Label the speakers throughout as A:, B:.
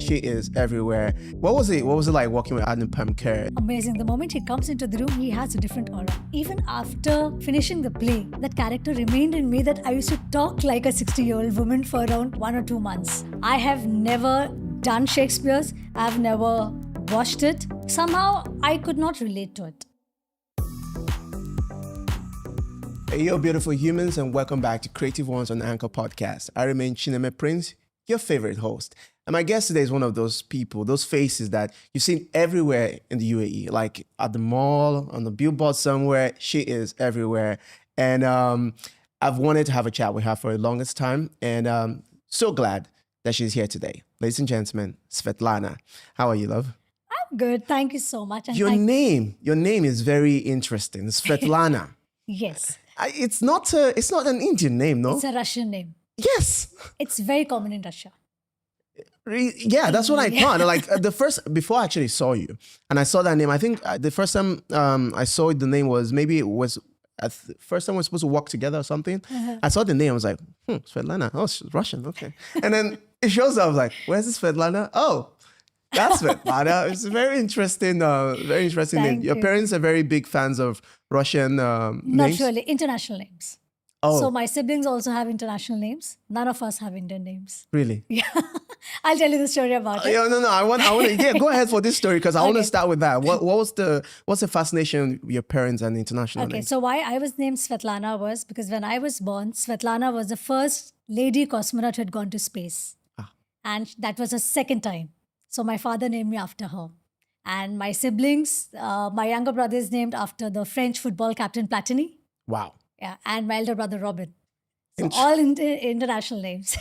A: She is everywhere. What was it? What was it like working with Anupam Kher?
B: Amazing. The moment he comes into the room, he has a different aura. Even after finishing the play, that character remained in me that I used to talk like a 60-year-old woman for around 1 or 2 months. I have never done Shakespeare's. I've never watched it. Somehow, I could not relate to it.
A: Hey, yo, beautiful humans, and welcome back to Creative Ones on Anchor Podcast. I remain Chineme Prince, your favorite host. And my guest today is one of those people, those faces that you've seen everywhere in the UAE, like at the mall, on the billboard somewhere. She is everywhere. And I've wanted to have a chat with her for the longest time. And so glad that she's here today. Ladies and gentlemen, Svetlana. How are you, love?
B: I'm good. Thank you so much. And
A: Your name is very interesting. Svetlana.
B: Yes.
A: It's not an Indian name, no?
B: It's a Russian name.
A: Yes.
B: It's very common in Russia.
A: Yeah, that's what I thought. Like before I actually saw you, and I saw that name. I think the first time I saw it, the name was first time we're supposed to work together or something. I saw the name. I was like, Svetlana. Oh, she's Russian. Okay. And then it shows up. I was like, where's this Svetlana? Oh, that's Svetlana. It's a very interesting name. Your parents are very big fans of Russian
B: Not
A: names.
B: really. International names.
A: Oh,
B: So my siblings also have international names. None of us have Indian names.
A: really?
B: Yeah. I'll tell you the story about it.
A: Yeah, no. I want to. Yeah, go ahead for this story because I want to
B: Okay.
A: start with that. What's the fascination with your parents and international
B: Okay,
A: names?
B: so why I was named Svetlana was because when I was born, Svetlana was the first lady cosmonaut who had gone to space. And that was the second time. So my father named me after her. And my siblings, my younger brother is named after the French football captain Platini.
A: Wow.
B: Yeah, and my elder brother Robin. So
A: Int-
B: all international names.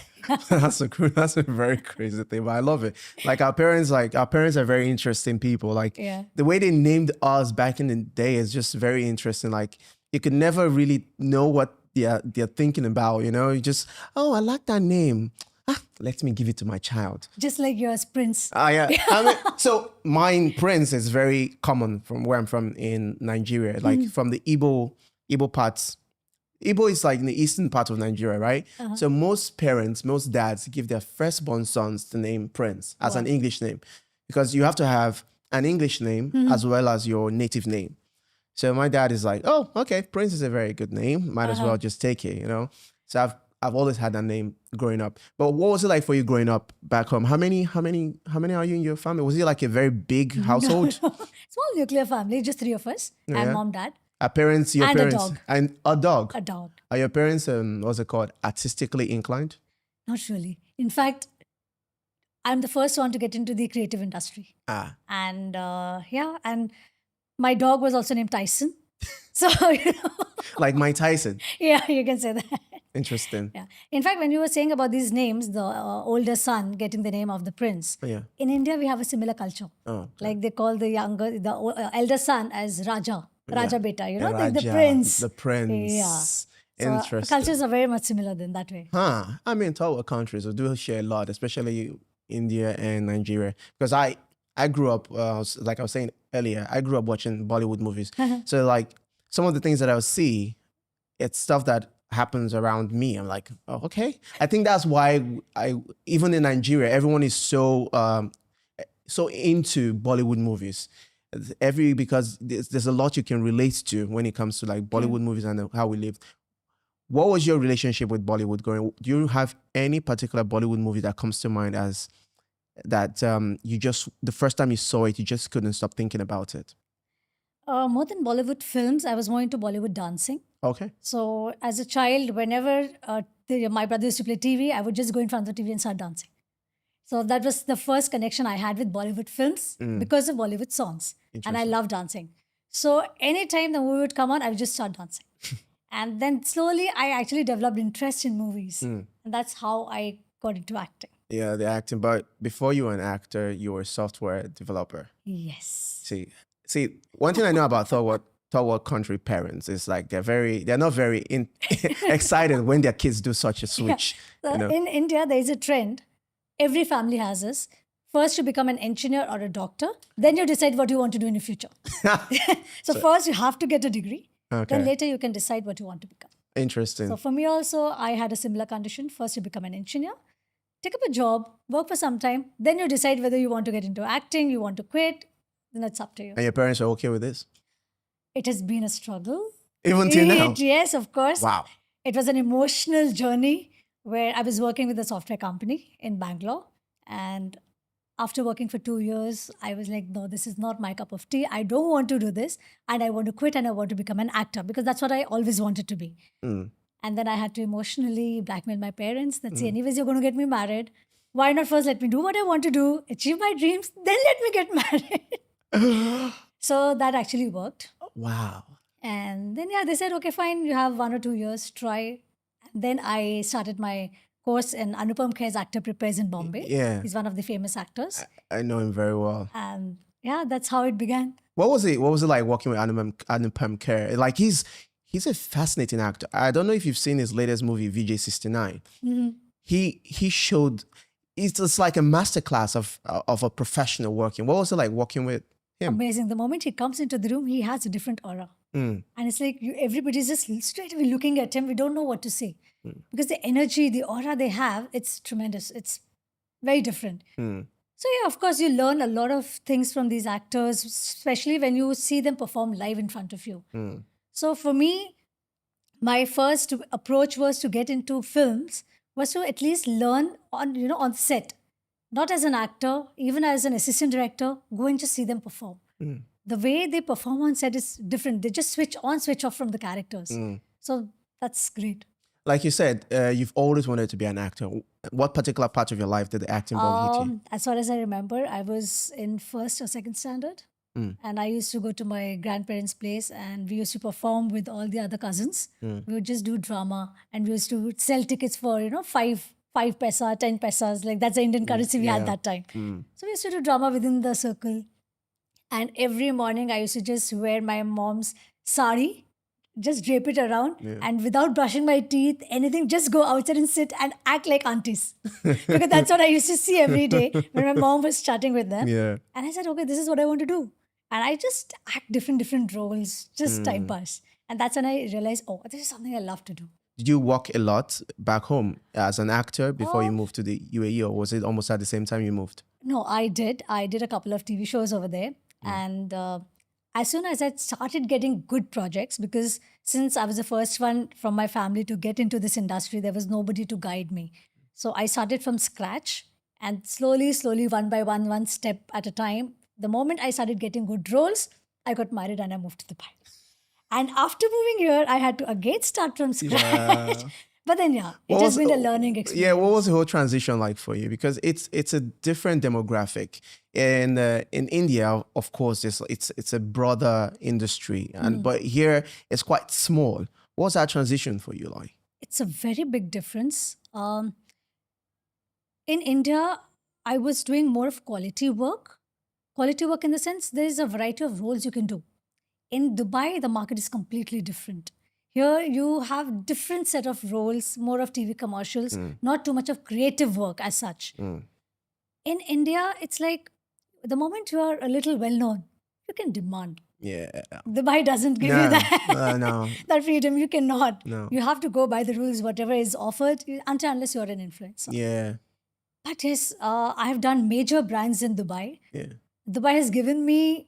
A: That's a very crazy thing, but I love it. Like our parents are very interesting people. Like
B: Yeah.
A: the way they named us back in the day is just very interesting. Like you could never really know what they're thinking about. You know, you just I like that name. Let me give it to my child.
B: Just like yours, Prince.
A: Yeah. I mean, so mine Prince is very common from where I'm from in Nigeria, like from the Igbo parts. Igbo is like in the eastern part of Nigeria, right? So most dads give their firstborn sons the name Prince as an English name because you have to have an English name as well as your native name. So my dad is like, oh, okay, Prince is a very good name. Might as well just take it, you know? So I've always had that name growing up. But what was it like for you growing up back home? How many are you in your family? Was it like a very big household?
B: Small nuclear family, just 3 of us.
A: Yeah.
B: And mom, dad,
A: Your
B: And a
A: parents,
B: dog.
A: and a dog.
B: a dog.
A: Are your parents, what's it called, artistically inclined?
B: Not really. In fact, I'm the first one to get into the creative industry. And and my dog was also named Tyson. So,
A: Like Mike Tyson.
B: yeah, you can say that.
A: Interesting.
B: Yeah. In fact, when you were saying about these names, the older son getting the name of the prince,
A: Yeah.
B: in India, we have a similar culture.
A: Oh.
B: Like they call the elder son as Raja. Raja Beta, you know, like the
A: Raja,
B: prince.
A: The prince.
B: Yeah. So
A: Interesting.
B: cultures are very much similar in that way.
A: I mean, third countries do share a lot, especially India and Nigeria. Because I grew up, like I was saying earlier, I grew up watching Bollywood movies. So like some of the things that I would see, it's stuff that happens around me. I'm like, oh, okay. I think that's why even in Nigeria, everyone is so into Bollywood movies. Because there's a lot you can relate to when it comes to like Bollywood movies and how we live. What was your relationship with Bollywood going? Do you have any particular Bollywood movie that comes to mind as that the first time you saw it, you just couldn't stop thinking about it?
B: More than Bollywood films, I was more into Bollywood dancing.
A: Okay.
B: So as a child, whenever my brother used to play TV, I would just go in front of the TV and start dancing. So that was the first connection I had with Bollywood films because of Bollywood songs. And I love dancing. So anytime the movie would come on, I would just start dancing. And then slowly, I actually developed interest in movies. And that's how I got into acting.
A: Yeah, the acting. But before you were an actor, you were a software developer.
B: Yes.
A: See, one thing I know about third world country parents is like they're not very excited when their kids do such a switch.
B: So
A: You know?
B: in India, there is a trend. Every family has this. First, you become an engineer or a doctor. Then you decide what you want to do in the future. So first, you have to get a degree.
A: Okay.
B: Then later, you can decide what you want to become.
A: Interesting.
B: So for me also, I had a similar condition. First, you become an engineer. take up a job, work for some time, then you decide whether you want to get into acting, you want to quit, then it's up to you.
A: And your parents are okay with this?
B: It has been a struggle.
A: Even till now?
B: Yes, of course.
A: Wow.
B: It was an emotional journey where I was working with a software company in Bangalore. And after working for 2 years, I was like, no, this is not my cup of tea. I don't want to do this. And I want to quit and I want to become an actor because that's what I always wanted to be.
A: Mm.
B: And then I had to emotionally blackmail my parents that say, anyways, you're going to get me married. Why not first let me do what I want to do, achieve my dreams, then let me get married. So that actually worked.
A: Wow.
B: And then, yeah, they said, okay, fine, you have 1 or 2 years, try. And then I started my course in Anupam Kher's Actor Prepares in Bombay.
A: Yeah.
B: He's one of the famous actors.
A: I know him very well.
B: And yeah, that's how it began.
A: What was it? What was it like working with Anupam Kher? Like he's a fascinating actor. I don't know if you've seen his latest movie, VJ69.
B: Mhm.
A: He showed it's just like a masterclass of a professional working. What was it like working with him?
B: Amazing. The moment he comes into the room, he has a different aura.
A: Mm.
B: And it's like everybody's just straight away looking at him. We don't know what to say. Because the energy, the aura they have, it's tremendous. It's very different.
A: Mm.
B: So yeah, of course, you learn a lot of things from these actors, especially when you see them perform live in front of you.
A: Mm.
B: So for me, my first approach was to get into films, was to at least learn on set. Not as an actor, even as an assistant director, go and just see them perform.
A: Mm.
B: The way they perform on set is different. They just switch on, switch off from the characters.
A: Mm.
B: So that's great.
A: Like you said, you've always wanted to be an actor. What particular part of your life did the acting bug hit you?
B: As far as I remember, I was in first or second standard.
A: Mm.
B: And I used to go to my grandparents' place and we used to perform with all the other cousins.
A: Mm.
B: We would just do drama and we used to sell tickets for, 5 paisa, 10 paisas. Like that's the Indian currency we had that time.
A: Mm.
B: So we used to do drama within the circle. And every morning I used to just wear my mom's sari, just drape it around, and without brushing my teeth, anything, just go outside and sit and act like aunties. Because that's what I used to see every day when my mom was chatting with them.
A: Yeah.
B: And I said, okay, this is what I want to do. And I just act different roles, just time pass. And that's when I realized, oh, this is something I love to do.
A: Did you work a lot back home as an actor before you moved to the UAE, or was it almost at the same time you moved?
B: No, I did. I did a couple of TV shows over there. And as soon as I started getting good projects, because since I was the first one from my family to get into this industry, there was nobody to guide me. So I started from scratch and slowly, one by one step at a time. The moment I started getting good roles, I got married and I moved to Dubai. And after moving here, I had to again start from scratch.
A: Yeah.
B: But then, it has been a learning experience.
A: Yeah, what was the whole transition like for you? Because it's a different demographic. In India, of course, it's a broader industry, but here it's quite small. What was that transition for you like?
B: It's a very big difference. In India, I was doing more of quality work. Quality work in the sense there is a variety of roles you can do. In Dubai, the market is completely different. Here, you have different set of roles, more of TV commercials, not too much of creative work as such. In India, it's like the moment you are a little well-known, you can demand.
A: Yeah.
B: Dubai doesn't give you that,
A: no.
B: that freedom. You cannot.
A: No.
B: You have to go by the rules, whatever is offered, unless you're an influencer.
A: Yeah.
B: But yes, I have done major brands in Dubai.
A: Yeah.
B: Dubai has given me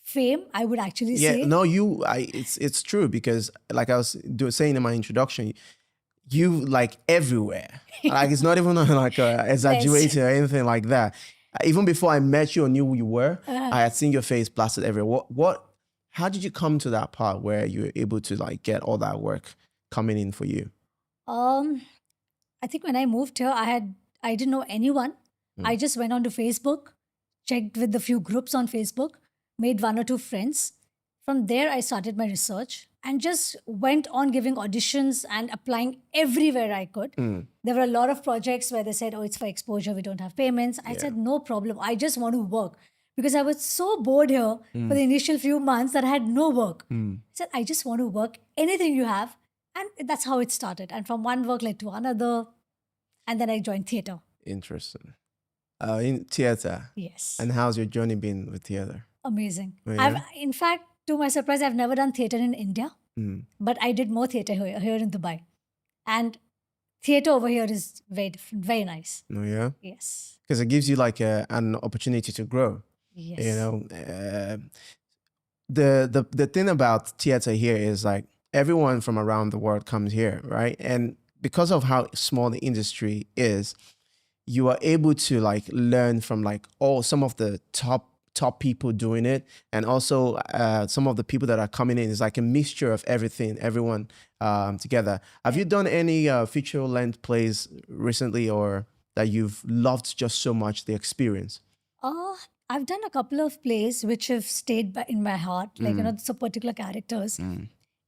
B: fame, I would actually say.
A: Yeah, no, it's true because like I was saying in my introduction, you like everywhere. Like it's not even like exaggerated or anything like that. Even before I met you or knew who you were, I had seen your face plastered everywhere. How did you come to that part where you were able to like get all that work coming in for you?
B: I think when I moved here, I didn't know anyone. I just went onto Facebook, checked with a few groups on Facebook, made 1 or 2 friends. From there, I started my research and just went on giving auditions and applying everywhere I could. There were a lot of projects where they said, oh, it's for exposure, we don't have payments. I said, no problem, I just want to work. Because I was so bored here for the initial few months that I had no work. I said, I just want to work, anything you have. And that's how it started. And from one work led to another. And then I joined theatre.
A: Interesting. In theater.
B: Yes.
A: And how's your journey been with theater?
B: Amazing.
A: Yeah.
B: In fact, to my surprise, I've never done theatre in India. But I did more theatre here in Dubai. And theater over here is very different, very nice.
A: Oh, yeah.
B: Yes.
A: Because it gives you like an opportunity to grow.
B: Yes.
A: You know, the thing about theater here is like everyone from around the world comes here, right? And because of how small the industry is, you are able to like learn from like some of the top people doing it, and also some of the people that are coming in. Is like a mixture of everything, everyone together. Have you done any feature length plays recently, or that you've loved just so much the experience?
B: I've done a couple of plays which have stayed in my heart, like, some particular characters.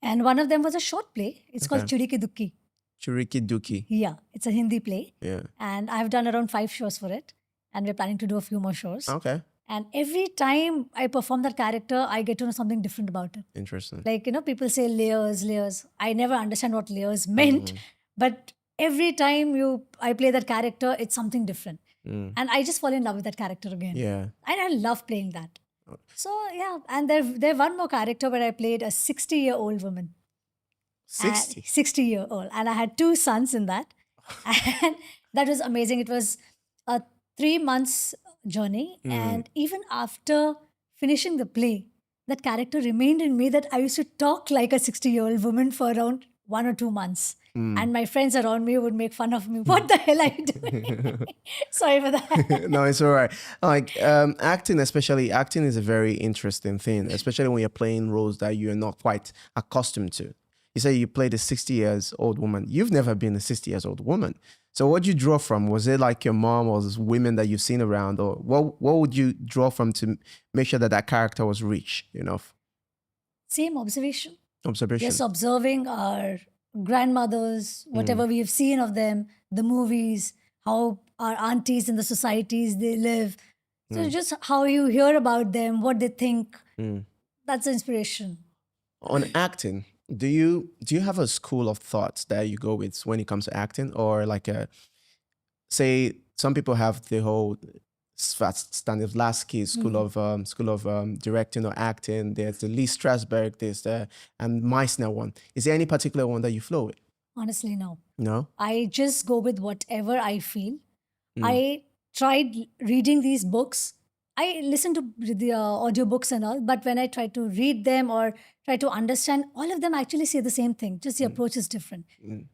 B: And one of them was a short play. It's called Churiki Dukki.
A: Churiki Duki.
B: Yeah, it's a Hindi play.
A: Yeah.
B: And I've done around 5 shows for it. And we're planning to do a few more shows.
A: Okay.
B: And every time I perform that character, I get to know something different about it.
A: Interesting.
B: Like, people say layers, layers. I never understand what layers meant. But every time I play that character, it's something different. And I just fall in love with that character again.
A: Yeah.
B: And I love playing that. So, yeah. And there's one more character where I played a 60-year-old woman.
A: 60.
B: 60-year-old. And I had 2 sons in that. And that was amazing. It was a 3 months journey. And even after finishing the play, that character remained in me, that I used to talk like a 60-year-old woman for around 1 or 2 months. And my friends around me would make fun of me. What the hell are you doing? Sorry for that.
A: No, it's all right. Like acting, especially acting, is a very interesting thing, especially when you're playing roles that you're not quite accustomed to. You say you played a 60-year-old woman. You've never been a 60-year-old woman. So what did you draw from? Was it like your mom or women that you've seen around, or what would you draw from to make sure that that character was rich enough?
B: Same observation.
A: Observation.
B: Just observing our grandmothers, whatever we have seen of them, the movies, how our aunties in the societies they live. So just how you hear about them, what they think. That's inspiration.
A: On acting, do you have a school of thoughts that you go with when it comes to acting, or like say some people have the whole Stanislavski school of directing or acting. There's the Lee Strasberg, there's the and Meissner one. Is there any particular one that you flow with?
B: Honestly, no.
A: No.
B: I just go with whatever I feel. I tried reading these books. I listen to the audiobooks and all, but when I try to read them or try to understand, all of them actually say the same thing, just the approach is different.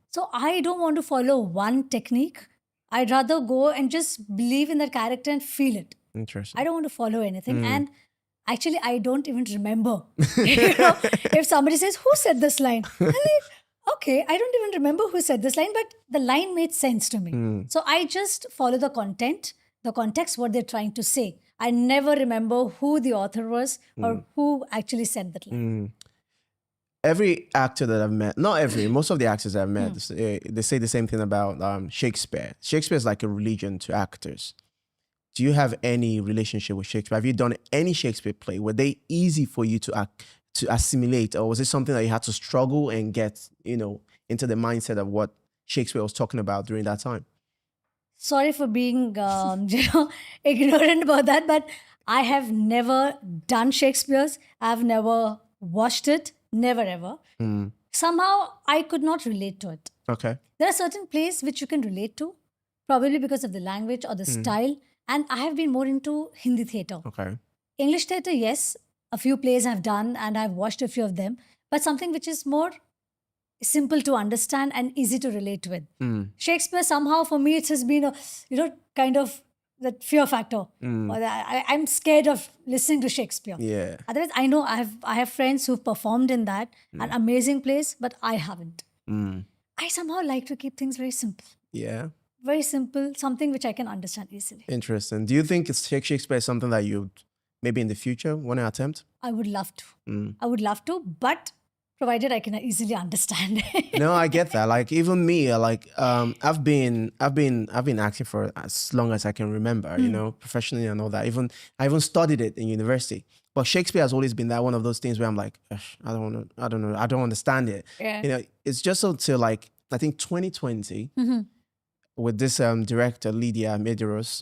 B: So I don't want to follow one technique. I'd rather go and just believe in that character and feel it.
A: Interesting.
B: I don't want to follow anything. And actually, I don't even remember. If somebody says, who said this line? I'm like, okay, I don't even remember who said this line, but the line made sense to me. So I just follow the content, the context, what they're trying to say. I never remember who the author was or who actually said that line.
A: Every actor that I've met, not every, most of the actors that I've met, they say the same thing about Shakespeare. Shakespeare is like a religion to actors. Do you have any relationship with Shakespeare? Have you done any Shakespeare play? Were they easy for you to assimilate, or was it something that you had to struggle and get, into the mindset of what Shakespeare was talking about during that time?
B: Sorry for being, ignorant about that, but I have never done Shakespeare's. I've never watched it. Never ever. Somehow I could not relate to it.
A: Okay.
B: There are certain plays which you can relate to, probably because of the language or the style. And I have been more into Hindi theatre.
A: Okay.
B: English theatre, yes. A few plays I've done and I've watched a few of them. But something which is more simple to understand and easy to relate with. Shakespeare, somehow for me, it has been a, kind of that fear factor. I'm scared of listening to Shakespeare.
A: Yeah.
B: Otherwise, I know I have friends who've performed in that, an amazing place, but I haven't. I somehow like to keep things very simple.
A: Yeah.
B: Very simple, something which I can understand easily.
A: Interesting. Do you think Shakespeare is something that you maybe in the future want to attempt?
B: I would love to. I would love to, but provided I can easily understand it.
A: No, I get that. Like even me, I've been acting for as long as I can remember, professionally and all that. I even studied it in university. But Shakespeare has always been that one of those things where I'm like, I don't understand it.
B: Yeah.
A: It's just until I think 2020 with this director Lydia Medeiros,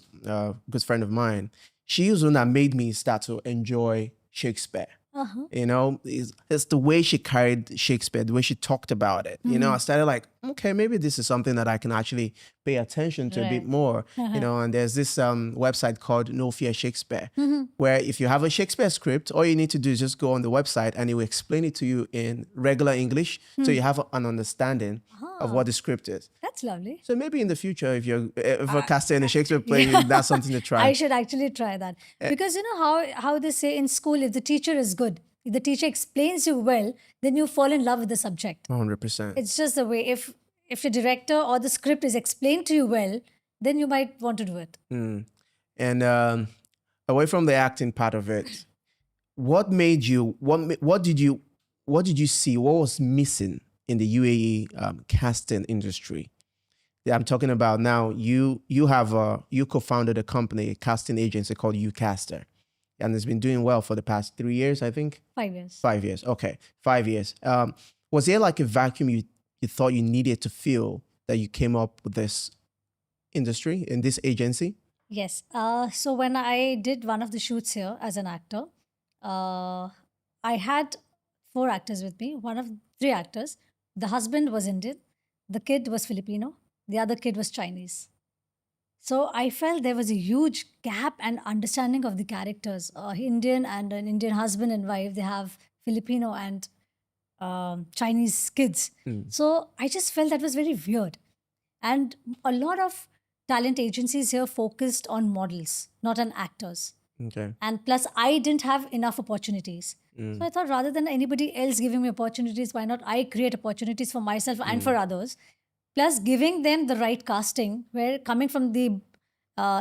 A: good friend of mine. She was the one that made me start to enjoy Shakespeare.
B: Uh-huh.
A: You know, it's the way she carried Shakespeare, the way she talked about it. You know, I started like, okay, maybe this is something that I can actually pay attention to a bit
B: Right.
A: more. You know, and there's this website called No Fear Shakespeare, where if you have a Shakespeare script, all you need to do is just go on the website and it will explain it to you in regular English, so you have an understanding of what the script is.
B: That's lovely.
A: So maybe in the future, if you're ever casting a Shakespeare play, that's something to try.
B: I should actually try that. Because you know how they say in school, if the teacher is good, if the teacher explains you well, then you fall in love with the subject.
A: 100%.
B: It's just the way. If the director or the script is explained to you well, then you might want to do it.
A: And away from the acting part of it, what made you? What did you see? What was missing in the UAE casting industry? Yeah, I'm talking about now. You co-founded a company, a casting agency called UCaster, and it's been doing well for the past 3 years, I think.
B: 5 years.
A: 5 years. Okay, 5 years. Was there like a vacuum you thought you needed to fill that you came up with this industry in this agency?
B: Yes. So when I did one of the shoots here as an actor, I had 4 actors with me. 3 actors. The husband was Indian. The kid was Filipino. The other kid was Chinese. So I felt there was a huge gap and understanding of the characters. Indian and an Indian husband and wife. They have Filipino and Chinese kids. So I just felt that was very weird. And a lot of talent agencies here focused on models, not on actors.
A: Okay.
B: And plus, I didn't have enough opportunities. So I thought rather than anybody else giving me opportunities, why not I create opportunities for myself and for others? Plus, giving them the right casting, where coming from the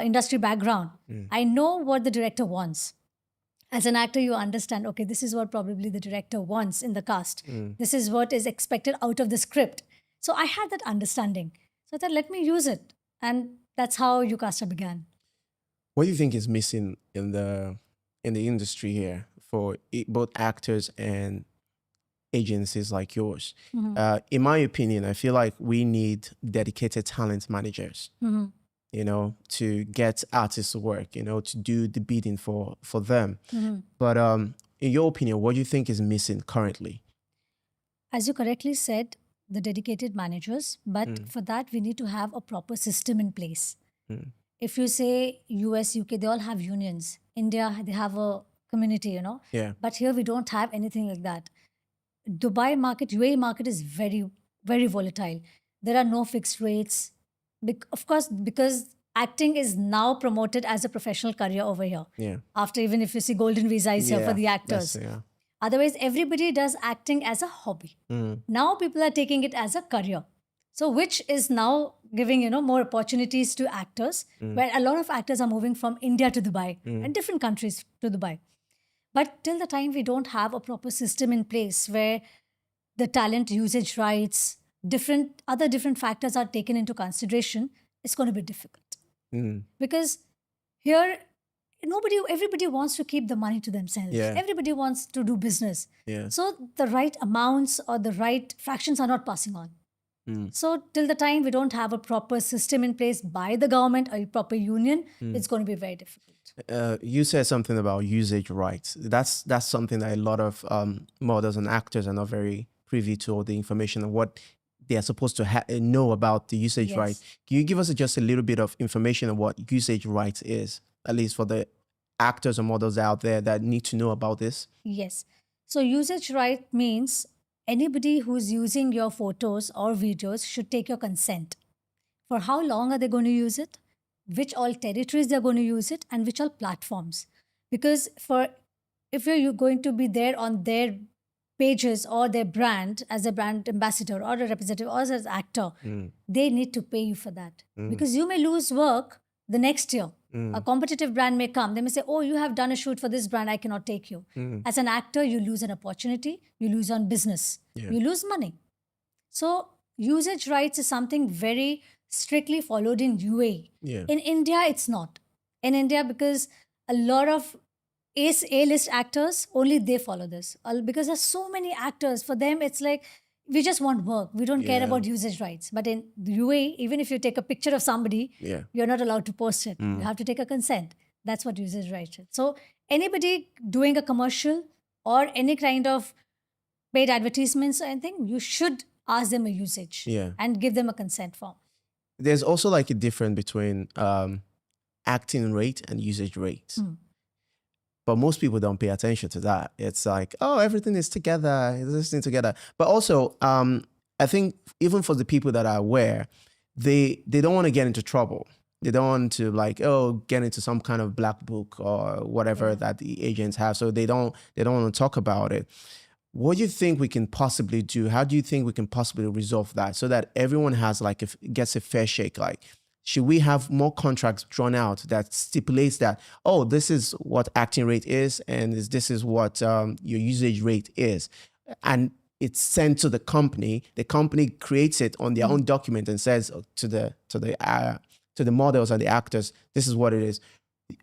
B: industry background, I know what the director wants. As an actor, you understand, okay, this is what probably the director wants in the cast. This is what is expected out of the script. So I had that understanding. So I thought, let me use it. And that's how UCaster began.
A: What do you think is missing in the industry here for both actors and agencies like yours? In my opinion, I feel like we need dedicated talent managers. You know, to get artists to work. You know, to do the bidding for them. But in your opinion, what do you think is missing currently?
B: As you correctly said, the dedicated managers, but for that we need to have a proper system in place. If you say US, UK, they all have unions. India, they have a community, you know.
A: Yeah.
B: But here we don't have anything like that. Dubai market, UAE market is very, very volatile. There are no fixed rates. Of course, because acting is now promoted as a professional career over here.
A: Yeah.
B: After even if you see golden visa is here for the actors.
A: Yeah.
B: Otherwise, everybody does acting as a hobby. Now people are taking it as a career. So which is now giving, you know, more opportunities to actors, where a lot of actors are moving from India to Dubai and different countries to Dubai. But till the time we don't have a proper system in place where the talent usage rights, different factors are taken into consideration, it's going to be difficult. Because here, everybody wants to keep the money to themselves.
A: Yeah.
B: Everybody wants to do business.
A: Yeah.
B: So the right amounts or the right fractions are not passing on. So till the time we don't have a proper system in place by the government or a proper union, it's going to be very difficult.
A: You said something about usage rights. That's something that a lot of models and actors are not very privy to, or the information of what they are supposed to know about the usage
B: Yes.
A: rights. Can you give us just a little bit of information on what usage rights is, at least for the actors or models out there that need to know about this?
B: Yes. So usage right means anybody who's using your photos or videos should take your consent. For how long are they going to use it? Which all territories they're going to use it, and which all platforms. Because if you're going to be there on their pages or their brand as a brand ambassador or a representative or as an actor, they need to pay you for that. Because you may lose work the next year. A competitive brand may come. They may say, oh, you have done a shoot for this brand, I cannot take you. As an actor, you lose an opportunity, you lose on business, you lose money. So usage rights is something very strictly followed in UAE.
A: Yeah.
B: In India, it's not. In India, because a lot of A-list actors, only they follow this. Because there's so many actors, for them, it's like, we just want work. We don't care about usage rights. But in the UAE, even if you take a picture of somebody, you're not allowed to post it. You have to take a consent. That's what usage rights is. So anybody doing a commercial or any kind of paid advertisements or anything, you should ask them a usage
A: Yeah.
B: and give them a consent form.
A: There's also like a difference between acting rate and usage rates. But most people don't pay attention to that. It's like, oh, everything is together, is this thing together. But also, I think even for the people that are aware, they don't want to get into trouble. They don't want to like, oh, get into some kind of black book or whatever that the agents have. So they don't want to talk about it. What do you think we can possibly do? How do you think we can possibly resolve that so that everyone has like gets a fair shake? Like, should we have more contracts drawn out that stipulates that, oh, this is what acting rate is, and this is what your usage rate is, and it's sent to the company. The company creates it on their own document and says to the models and the actors, this is what it is.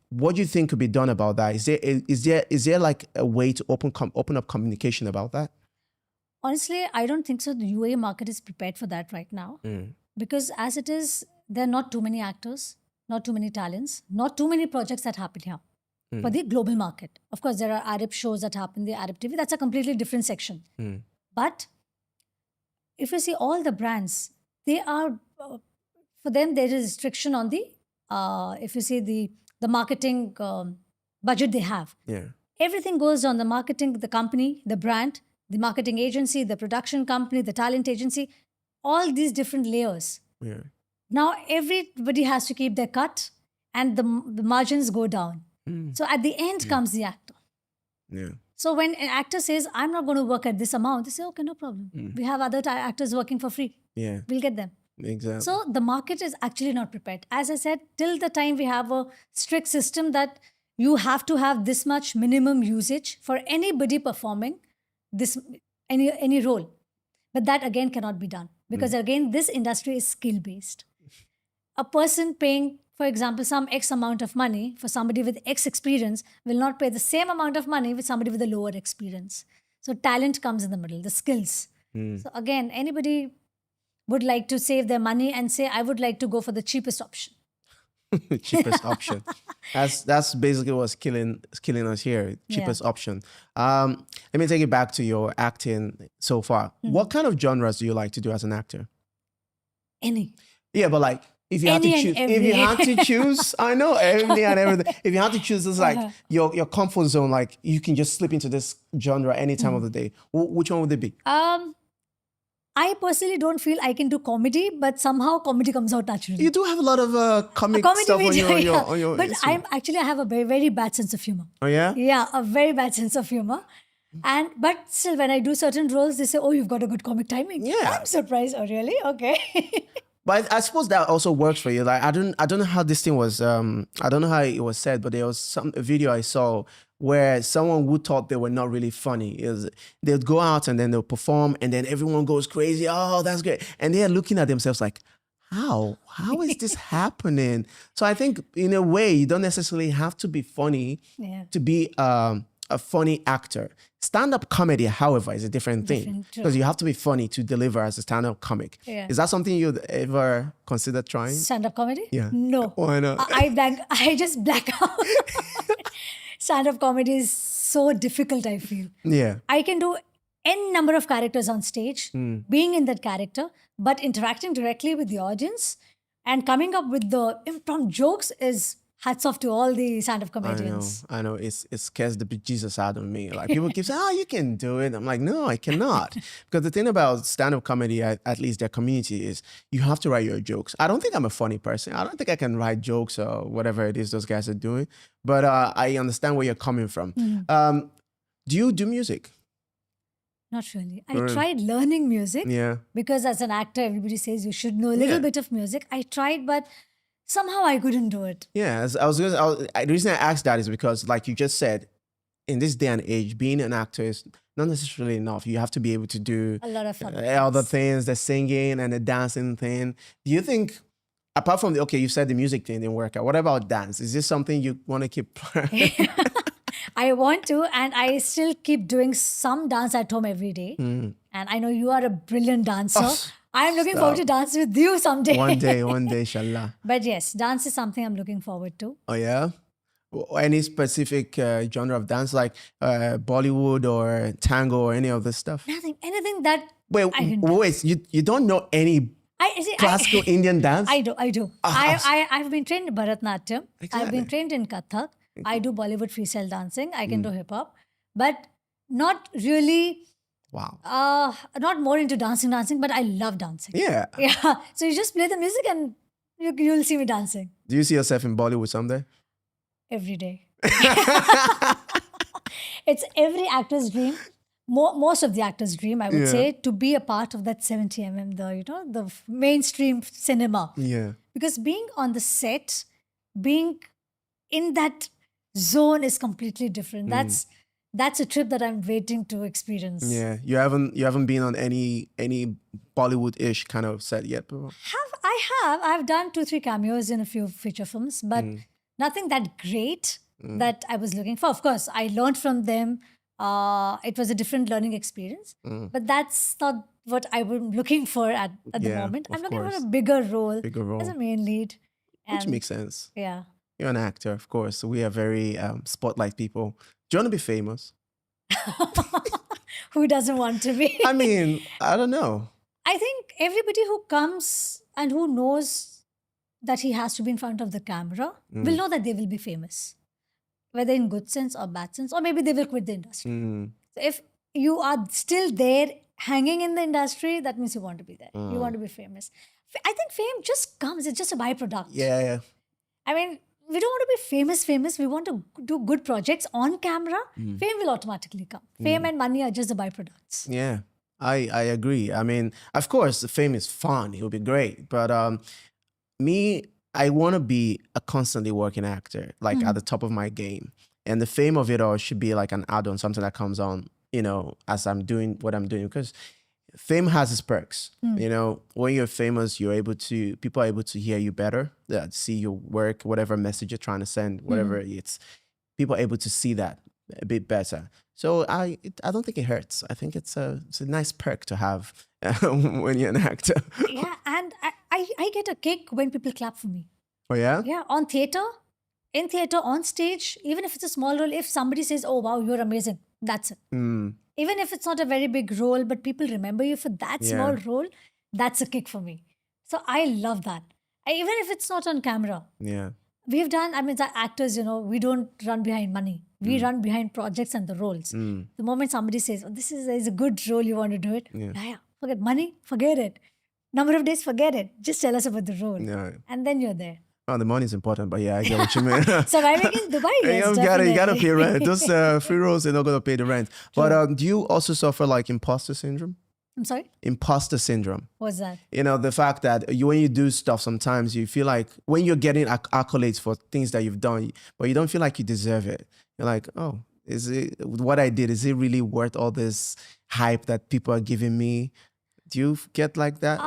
A: What do you think could be done about that? Is there like a way to open up communication about that?
B: Honestly, I don't think so. The UAE market is prepared for that right now because as it is, there are not too many actors, not too many talents, not too many projects that happen here for the global market. Of course, there are Arab shows that happen, the Arab TV. That's a completely different section. But if you see all the brands, they are, for them, there is restriction on the, if you see the marketing budget they have.
A: Yeah.
B: Everything goes on the marketing, the company, the brand, the marketing agency, the production company, the talent agency, all these different layers.
A: Yeah.
B: Now, everybody has to keep their cut and the margins go down. So at the end comes the actor.
A: Yeah.
B: So when an actor says, I'm not going to work at this amount, they say, okay, no problem. We have other actors working for free.
A: Yeah.
B: We'll get them.
A: Exactly.
B: So the market is actually not prepared. As I said, till the time we have a strict system that you have to have this much minimum usage for anybody performing this any role. But that again cannot be done because again, this industry is skill based. A person paying, for example, some X amount of money for somebody with X experience will not pay the same amount of money with somebody with a lower experience. So talent comes in the middle, the skills. So again, anybody would like to save their money and say, I would like to go for the cheapest option.
A: Cheapest option. That's basically what's killing us here. Cheapest option. Let me take it back to your acting so far. What kind of genres do you like to do as an actor?
B: Any.
A: Yeah, but like if you had to choose, I know everything and everything. If you had to choose, it's like your comfort zone. Like you can just slip into this genre any time of the day. Which one would it be?
B: I personally don't feel I can do comedy, but somehow comedy comes out naturally.
A: You do have a lot of comic stuff on your
B: But I have a very, very bad sense of humor.
A: Oh yeah?
B: Yeah, a very bad sense of humor. But still, when I do certain roles, they say, oh, you've got a good comic timing.
A: Yeah.
B: I'm surprised. Oh, really? Okay.
A: But I suppose that also works for you. Like I don't know how this thing was. I don't know how it was said, but there was a video I saw where someone who thought they were not really funny they'd go out and then they'll perform and then everyone goes crazy. Oh, that's great, and they're looking at themselves like, how is this happening? So I think in a way you don't necessarily have to be funny to be a funny actor. Stand-up comedy, however, is a different thing because you have to be funny to deliver as a stand-up comic.
B: Yeah.
A: Is that something you'd ever consider trying?
B: Stand-up comedy?
A: Yeah.
B: No.
A: Why not?
B: I just black out. Stand-up comedy is so difficult, I feel.
A: Yeah.
B: I can do n number of characters on stage, being in that character, but interacting directly with the audience and coming up with the impromptu jokes is hats off to all the stand-up comedians.
A: I know. It scares the bejesus out of me. Like people keep saying, "Oh, you can do it." I'm like, no, I cannot. Because the thing about stand-up comedy, at least their community, is you have to write your jokes. I don't think I'm a funny person. I don't think I can write jokes or whatever it is those guys are doing. But I understand where you're coming from. Do you do music?
B: Not really. I tried learning music because as an actor, everybody says you should know a little bit of music. I tried, but somehow I couldn't do it.
A: Yeah, the reason I asked that is because, like you just said, in this day and age, being an actor is not necessarily enough. You have to be able to do
B: a lot of
A: other things, the singing and the dancing thing. Do you think, apart from you said the music thing didn't work out, what about dance? Is this something you want to keep playing?
B: I want to, and I still keep doing some dance at home every day. And I know you are a brilliant dancer. Oh, I'm looking forward to dance with you someday.
A: One day, inshallah.
B: But yes, dance is something I'm looking forward to.
A: Oh, yeah? Any specific genre of dance, like Bollywood or tango or any of this stuff?
B: Nothing, anything that
A: Wait,
B: I can do.
A: wait, you don't know any
B: I see.
A: classical Indian dance?
B: I do. I do. I've been trained in Bharatnatyam. I've
A: Exactly.
B: been trained in Kathak. I do Bollywood freestyle dancing. I can do hip hop, but not really.
A: Wow.
B: Not more into dancing, but I love dancing.
A: Yeah.
B: Yeah. So you just play the music and you'll see me dancing
A: Do you see yourself in Bollywood someday?
B: every day. It's every actor's dream. Most of the actors' dream, I would
A: Yeah.
B: say, to be a part of that 70 the mainstream cinema.
A: Yeah.
B: Because being on the set, being in that zone is completely different. That's a trip that I'm waiting to experience.
A: Yeah. You haven't been on any Bollywood-ish kind of set yet, bro.
B: I've done 2-3 cameos in a few feature films, but nothing that great that I was looking for. Of course, I learned from them. It was a different learning experience, but that's not what I was looking for at the
A: Yeah,
B: moment. I'm
A: of
B: looking
A: course.
B: for a bigger role
A: Bigger
B: as
A: role.
B: a main lead.
A: Which
B: And
A: makes sense.
B: yeah.
A: You're an actor, of course. We are very spotlight people. Do you want to be famous?
B: Who doesn't want to be?
A: I mean, I don't know.
B: I think everybody who comes and who knows that he has to be in front of the camera will know that they will be famous, whether in good sense or bad sense, or maybe they will quit the industry.
A: Mm.
B: So if you are still there hanging in the industry, that means you want to be there. You want to be famous. I think fame just comes, it's just a byproduct.
A: Yeah, yeah.
B: I mean, we don't want to be famous. We want to do good projects on camera. Fame will automatically come. Fame and money are just the byproducts.
A: Yeah, I agree. I mean, of course, the fame is fun. It would be great. But I want to be a constantly working actor, like at the top of my game. And the fame of it all should be like an add-on, something that comes on, as I'm doing what I'm doing. Because fame has its perks. When you're famous, people are able to hear you better, see your work, whatever message you're trying to send, whatever it's, people are able to see that a bit better. So I don't think it hurts. I think it's a nice perk to have when you're an actor.
B: Yeah, and I get a kick when people clap for me.
A: Oh yeah?
B: Yeah, in theater, on stage, even if it's a small role, if somebody says, "Oh wow, you're amazing," that's it. Even if it's not a very big role, but people remember you for that small role, that's a kick for me. So I love that. Even if it's not on camera.
A: Yeah.
B: We've done, the actors, we don't run behind money. We run behind projects and the roles. The moment somebody says, "Oh, this is a good role, you want to do it," yeah, forget money, forget it. Number of days, forget it. Just tell us about the role.
A: Yeah.
B: And then you're there.
A: Oh, the money is important, but yeah, I get what you mean.
B: Surviving in Dubai, yes,
A: you gotta
B: definitely.
A: pay rent. Those free rolls, they're not gonna pay the rent. But do you also suffer like imposter syndrome?
B: I'm sorry?
A: Imposter syndrome.
B: What's that?
A: The fact that when you do stuff, sometimes you feel like when you're getting accolades for things that you've done, but you don't feel like you deserve it. You're like, oh, is it what I did? Is it really worth all this hype that people are giving me? Do you get like that?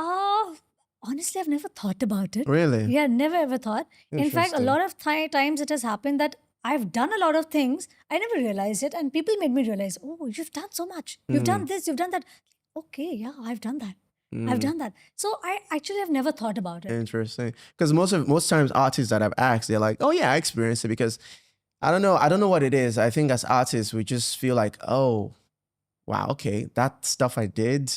B: Honestly, I've never thought about it.
A: Really?
B: Yeah, never ever thought. In fact, a
A: Interesting.
B: lot of times it has happened that I've done a lot of things, I never realized it, and people made me realize, oh, you've done so much. You've done this, you've done that. Okay, yeah, I've done that. I've done that. So I actually have never thought about it.
A: Interesting. Because most times artists that I've asked, they're like, oh yeah, I experienced it because I don't know what it is. I think as artists, we just feel like, oh, wow, okay, that stuff I did,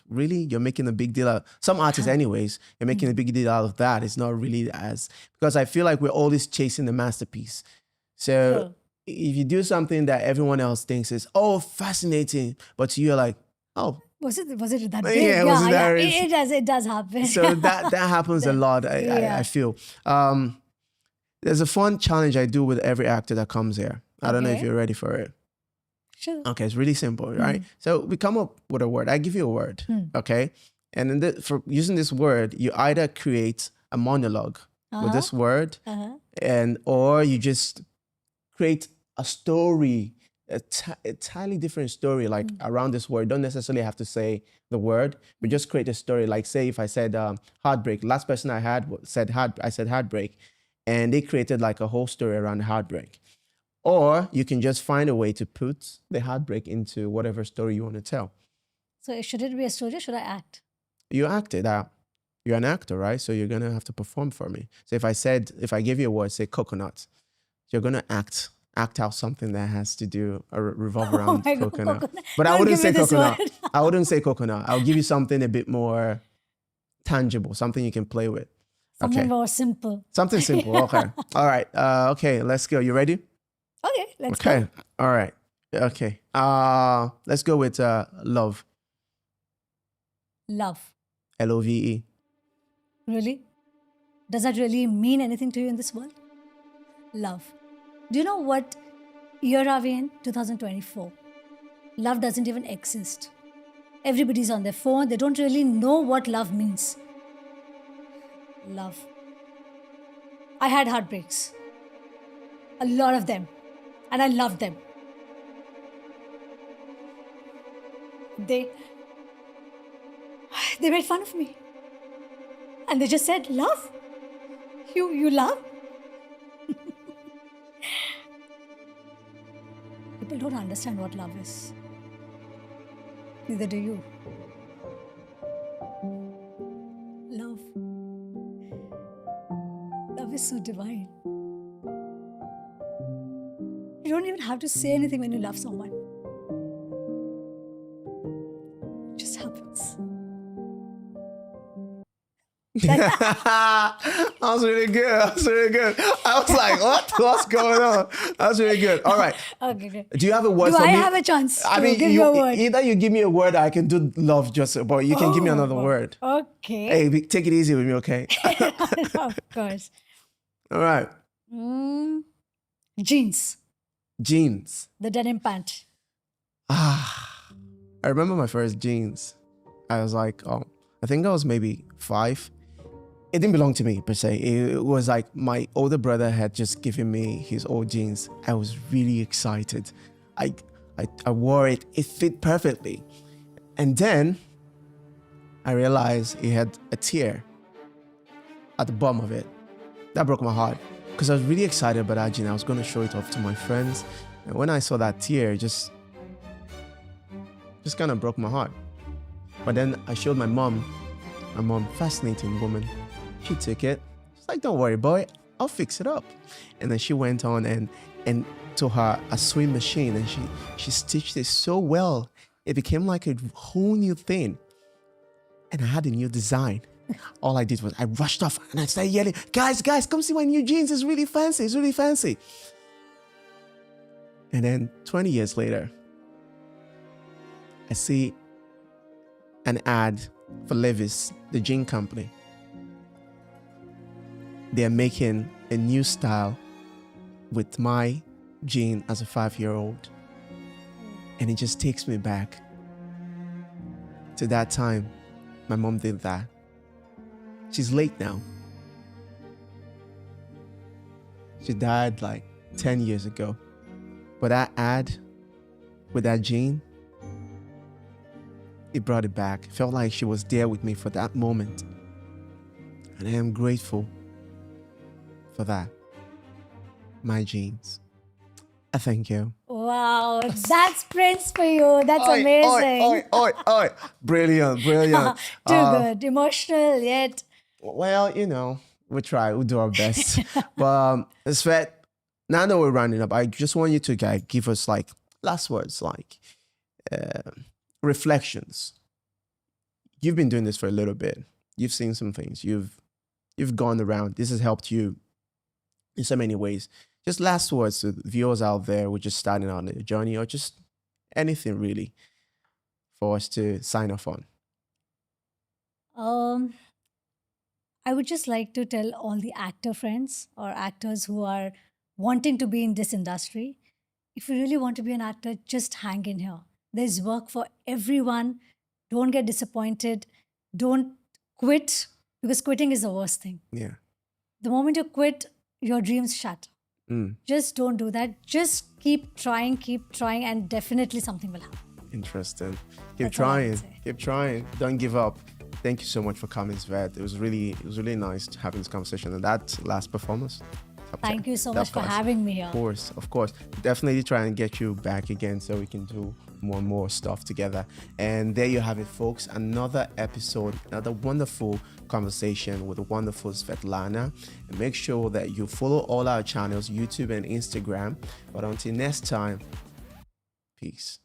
A: really, you're making a big deal out. Some artists, anyways, you're making a big deal out of that. It's not really because I feel like we're always chasing the masterpiece. So
B: True.
A: if you do something that everyone else thinks is, oh, fascinating, but to you, you're like, oh,
B: Was it that
A: Yeah,
B: big?
A: it wasn't that rich.
B: It does happen.
A: so that happens a lot.
B: Yeah.
A: I feel. There's a fun challenge I do with every actor that comes here. I don't know if
B: Okay.
A: you're ready for it.
B: Sure.
A: Okay, it's really simple, right? So we come up with a word. I give you a word, okay? And then for using this word, you either create a monologue with this word, or you just create a story, a entirely different story, like around this word. Don't necessarily have to say the word, but just create a story. Like say if I said heartbreak, last person I had I said heartbreak, and they created like a whole story around heartbreak. Or you can just find a way to put the heartbreak into whatever story you want to tell.
B: So should it be a story or should I act?
A: You acted out. You're an actor, right? So you're going to have to perform for me. So if I gave you a word, say coconut, you're gonna act out something that has to do or revolve around
B: my God,
A: coconut.
B: coconut.
A: But I
B: Don't
A: wouldn't
B: give me
A: say
B: this
A: coconut.
B: word.
A: I wouldn't say coconut. I'll give you something a bit more tangible, something you can play with.
B: Something
A: Okay.
B: more simple.
A: Something simple. Okay. All right. Okay, let's go. You ready?
B: Okay, let's
A: Okay.
B: go.
A: All right. Okay. Let's go with love.
B: Love.
A: Love.
B: Really? Does that really mean anything to you in this world? Love. Do you know what year are we in? 2024. Love doesn't even exist. Everybody's on their phone. They don't really know what love means. Love. I had heartbreaks. A lot of them. And I loved them. They made fun of me. And they just said, love? You love? People don't understand what love is. Neither do you. Love. Love is so divine. You don't even have to say anything when you love someone. It just happens.
A: That was really good. That was really good. I was like, what's going on? That was really good. All right.
B: Okay, good.
A: Do you have a word
B: Do
A: for
B: I
A: me?
B: have a chance
A: I
B: to
A: mean,
B: give you a word?
A: either you give me a word, or I can do love just, but you can give me another word.
B: Okay.
A: Hey, take it easy with me, okay?
B: Of course.
A: All right.
B: Jeans.
A: Jeans.
B: The denim pant.
A: I remember my first jeans. I was like, I think I was maybe 5. It didn't belong to me per se. It was like my older brother had just given me his old jeans. I was really excited. I wore it. It fit perfectly. And then I realized it had a tear at the bottom of it. That broke my heart because I was really excited about that jean. I was going to show it off to my friends. And when I saw that tear, it just kind of broke my heart. But then I showed my mom, fascinating woman. She took it. She's like, don't worry, boy, I'll fix it up. And then she went on and to her a sewing machine and she stitched it so well. It became like a whole new thing. And I had a new design. All I did was I rushed off and I started yelling, guys, come see my new jeans. It's really fancy. It's really fancy. And then 20 years later, I see an ad for Levi's, the jean company. They're making a new style with my jean as a 5-year-old. And it just takes me back to that time my mom did that. She's late now. She died like 10 years ago. But that ad with that jean, it brought it back. It felt like she was there with me for that moment. And I am grateful for that. My jeans. I thank you.
B: Wow, that's Prince for you. That's amazing.
A: Oi. Brilliant.
B: Too good. Emotional yet.
A: Well, we try. We'll do our best. But Svet, now that we're rounding up, I just want you to give us last words, reflections. You've been doing this for a little bit. You've seen some things. You've gone around. This has helped you in so many ways. Just last words to viewers out there who are just starting out on a journey or just anything really for us to sign off on.
B: I would just like to tell all the actor friends or actors who are wanting to be in this industry, if you really want to be an actor, just hang in here. There's work for everyone. Don't get disappointed. Don't quit, because quitting is the worst thing.
A: Yeah.
B: The moment you quit, your dreams shatter. Just don't do that. Just keep trying, and definitely something will happen.
A: Interesting.
B: That's all I would
A: Keep
B: say.
A: trying. Don't give up. Thank you so much for coming, Svet. It was really nice having this conversation. And that last performance.
B: Thank you so much for having me here.
A: Of course. Definitely try and get you back again so we can do more and more stuff together. And there you have it, folks. Another episode, another wonderful conversation with the wonderful Svetlana. And make sure that you follow all our channels, YouTube and Instagram. But until next time, peace.